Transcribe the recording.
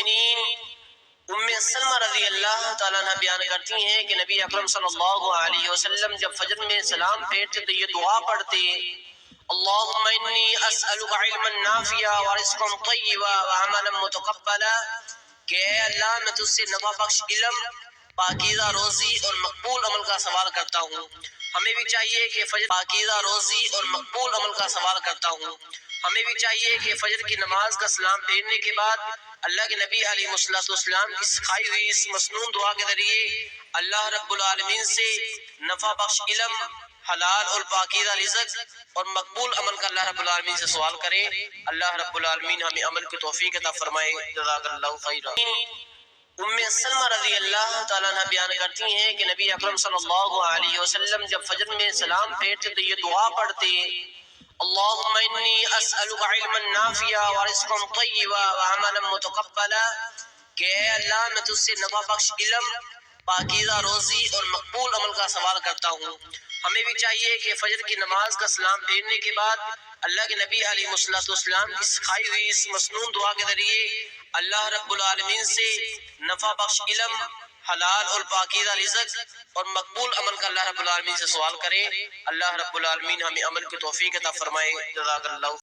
المؤمنین ام سلمہ رضی اللہ تعالیٰ عنہ بیان کرتی ہیں کہ نبی اکرم صلی اللہ علیہ وسلم جب فجر میں سلام پھیرتے تو یہ دعا پڑھتے: اللہم انی اسألک علما نافعا ورزقا طیبا وعملا متقبلا، کہ اے اللہ میں تجھ سے نفع بخش علم، پاکیزہ روزی اور مقبول عمل کا سوال کرتا ہوں۔ ہمیں بھی چاہیے کہ پاکیزہ روزی اور مقبول عمل کا سوال کرتا ہوں۔ ہمیں بھی چاہیے کہ فجر کی نماز کا سلام پھیرنے کے بعد اللہ کے نبی علیہ السلام کی سکھائی ہوئی اس مسنون دعا کے ذریعے اللہ رب العالمین سے نفع بخش علم، حلال اور پاکیزہ رزق اور مقبول عمل کا اللہ رب العالمین سے سوال کریں۔ اللہ رب العالمین ہمیں عمل کی توفیق عطا فرمائے۔ جزاک اللہ خیرا۔ ام سلمہ رضی اللہ تعالیٰ عنہ بیان کرتی ہیں کہ نبی اکرم صلی اللہ علیہ وسلم جب فجر میں سلام پھیرتے تو یہ دعا پڑھتے: اللہم انی اسألک علما نافعا ورزقا طیبا وعملا متقبلا، کہ اے اللہ میں تجھ سے نفع بخش علم، پاکیزہ روزی اور مقبول عمل کا سوال کرتا ہوں۔ ہمیں بھی چاہیے کہ فجر کی نماز کا سلام پھیرنے کے بعد اللہ کے نبی علیہ السلام کی سکھائی ہوئی اس مسنون دعا کے ذریعے اللہ رب العالمین سے نفع بخش علم، حلال اور پاکیزہ رزق اور مقبول عمل کا اللہ رب العالمین سے سوال کریں۔ اللہ رب العالمین ہمیں عمل کی توفیق عطا فرمائے۔ جزاک اللہ۔